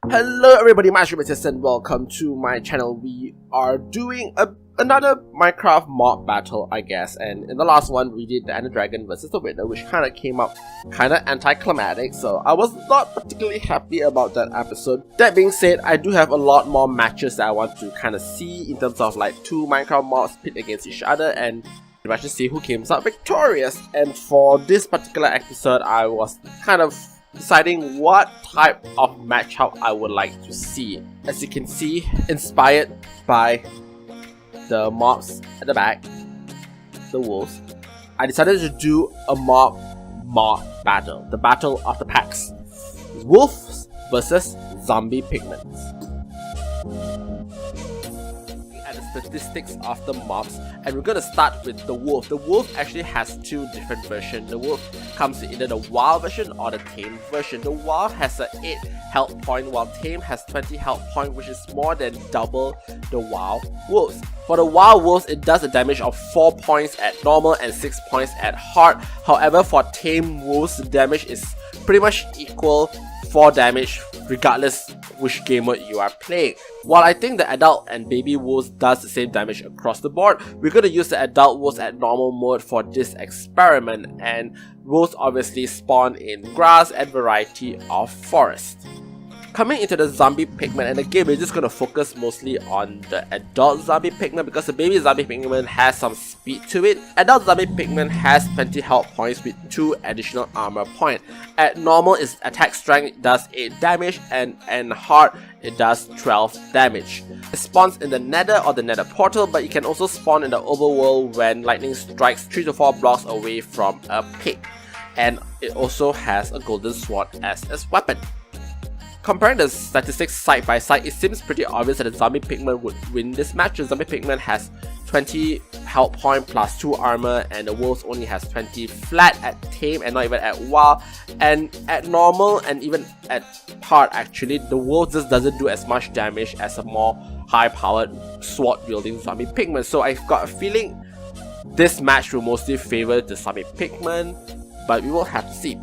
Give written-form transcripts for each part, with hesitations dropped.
Hello everybody, my name is and welcome to my channel. We are doing another Minecraft mob battle, I guess, and in the last one we did the Ender Dragon versus the Wither, which kind of came up kind of anticlimactic, so I was not particularly happy about that episode. That being said, I do have a lot more matches that I want to kind of see in terms of like two Minecraft mobs pit against each other and pretty much to see who comes out victorious. And for this particular episode, I was kind of deciding what type of matchup I would like to see. As you can see, inspired by the mobs at the back, the wolves, I decided to do a mob battle. The battle of the packs. Wolves versus zombie pigments. At the statistics of the mobs, and we're gonna start with the wolf. The wolf actually has two different versions. The wolf comes in either the wild version or the tame version. The wild has a 8 health point, while tame has 20 health point, which is more than double the wild wolves. For the wild wolves, it does a damage of 4 points at normal and 6 points at hard. However, for tame wolves, the damage is pretty much equal 4 damage regardless which game mode you are playing. While I think the adult and baby wolves does the same damage across the board, we're going to use the adult wolves at normal mode for this experiment, and wolves obviously spawn in grass and variety of forest. Coming into the zombie pigment, and again we're just going to focus mostly on the adult zombie pigment because the baby zombie pigment has some speed to it. Adult zombie pigment has 20 health points with 2 additional armor points. At normal, its attack strength it does 8 damage, and hard it does 12 damage. It spawns in the nether or the nether portal, but it can also spawn in the overworld when lightning strikes 3 to 4 blocks away from a pig. And it also has a golden sword as its weapon. Comparing the statistics side by side, it seems pretty obvious that the zombie pigment would win this match. The zombie pigment has 20 health point plus 2 armor, and the wolves only has 20 flat at tame and not even at wild. And at normal and even at hard, actually, the wolf just doesn't do as much damage as a more high-powered sword-wielding zombie pigment. So I've got a feeling this match will mostly favor the zombie pigment, but we will have to see.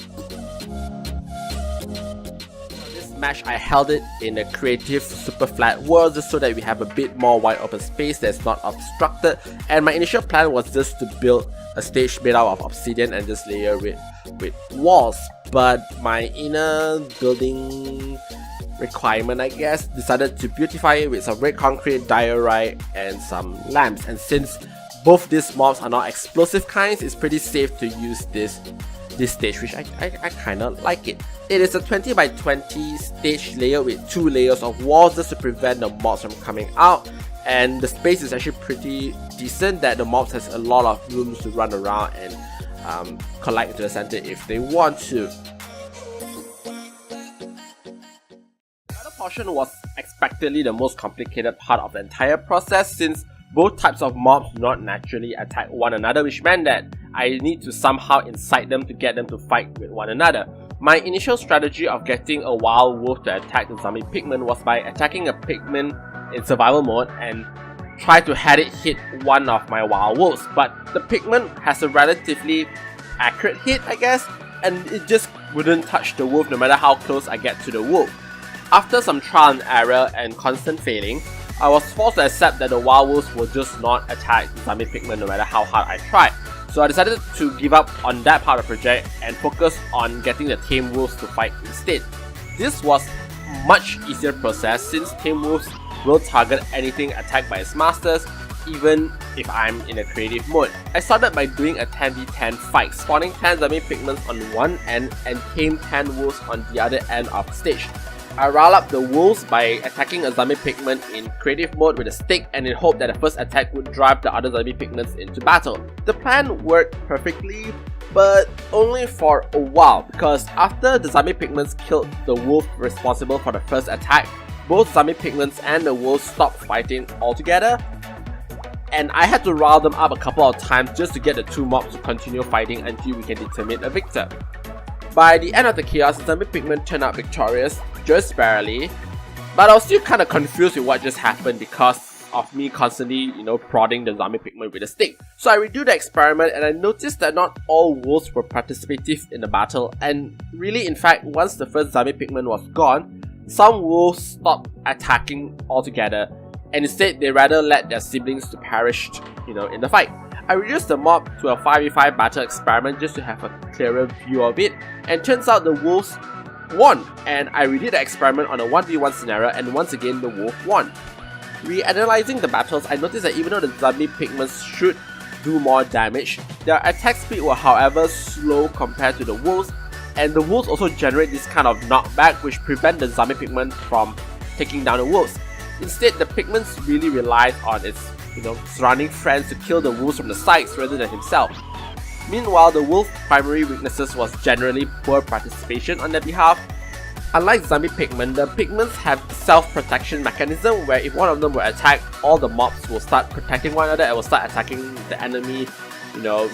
Match, I held it in a creative super flat world just so that we have a bit more wide open space that's not obstructed, and my initial plan was just to build a stage made out of obsidian and just layer it with walls, but my inner building requirement, I guess, decided to beautify it with some red concrete, diorite and some lamps. And since both these mobs are not explosive kinds, it's pretty safe to use this stage, which I kinda like it. It is a 20 by 20 stage layer with 2 layers of walls just to prevent the mobs from coming out, and the space is actually pretty decent that the mobs has a lot of rooms to run around and collect into the center if they want to. The other portion was expectedly the most complicated part of the entire process, since both types of mobs do not naturally attack one another, which meant that I need to somehow incite them to get them to fight with one another. My initial strategy of getting a wild wolf to attack the zombie pigment was by attacking a pigment in survival mode and try to have it hit one of my wild wolves, but the pigment has a relatively accurate hit, I guess, and it just wouldn't touch the wolf no matter how close I get to the wolf. After some trial and error and constant failing, I was forced to accept that the wild wolves will just not attack the zombie pigment no matter how hard I tried. So I decided to give up on that part of the project and focus on getting the tame wolves to fight instead. This was a much easier process since tame wolves will target anything attacked by its masters, even if I'm in a creative mode. I started by doing a 10v10 fight, spawning 10 zombie pigments on one end and tame 10 wolves on the other end of the stage. I rile up the wolves by attacking a zombie pigment in creative mode with a stick, and in hope that the first attack would drive the other zombie pigments into battle. The plan worked perfectly, but only for a while, because after the zombie pigments killed the wolf responsible for the first attack, both zombie pigments and the wolves stopped fighting altogether, and I had to rile them up a couple of times just to get the two mobs to continue fighting until we can determine a victor. By the end of the chaos, the zombie pigment turned out victorious, just barely, but I was still kinda confused with what just happened because of me constantly, prodding the zombie pigment with a stick. So I redo the experiment and I noticed that not all wolves were participative in the battle, and really in fact once the first zombie pigment was gone, some wolves stop attacking altogether, and instead they rather let their siblings to perish, in the fight. I reduced the mob to a 5v5 battle experiment just to have a clearer view of it, and turns out the wolves won, and I redid the experiment on a 1v1 scenario, and once again the wolf won. Reanalyzing the battles, I noticed that even though the zombie pigmen should do more damage, their attack speed were however slow compared to the wolves, and the wolves also generate this kind of knockback which prevent the zombie pigmen from taking down the wolves. Instead, the pigmen really relies on its surrounding friends to kill the wolves from the sides rather than himself. Meanwhile, the wolf's primary weaknesses was generally poor participation on their behalf. Unlike zombie pigmen, the pigmen have self-protection mechanism where if one of them were attacked, all the mobs will start protecting one another and will start attacking the enemy,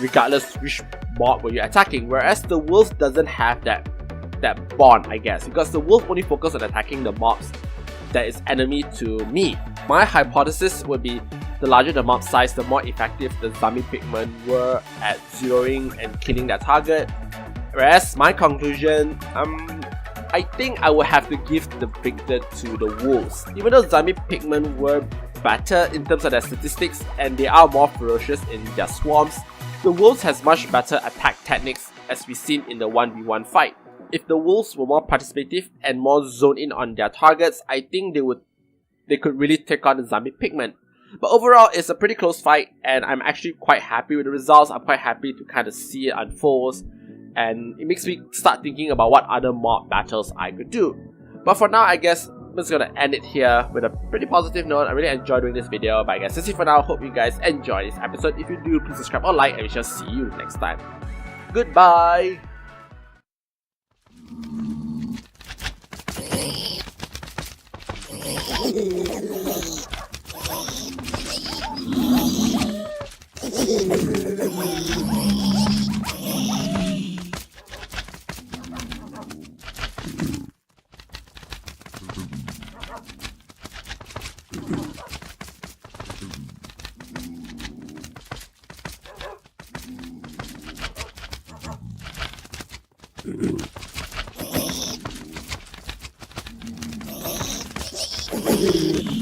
regardless which mob were you attacking. Whereas the wolf doesn't have that bond, I guess, because the wolf only focuses on attacking the mobs that is enemy to me. My hypothesis would be the larger the mob size, the more effective the zombie pigmen were at zeroing and killing their target. Whereas my conclusion, I think I would have to give the victor to the wolves. Even though zombie pigmen were better in terms of their statistics and they are more ferocious in their swarms, the wolves has much better attack techniques as we seen in the 1v1 fight. If the wolves were more participative and more zoned in on their targets, I think they could really take on the zombie pigmen. But overall, it's a pretty close fight, and I'm actually quite happy with the results. I'm quite happy to kind of see it unfold, and it makes me start thinking about what other mob battles I could do. But for now, I guess I'm just gonna end it here with a pretty positive note. I really enjoyed doing this video, but I guess that's it for now. Hope you guys enjoyed this episode. If you do, please subscribe or like, and we shall see you next time. Goodbye! Thank you.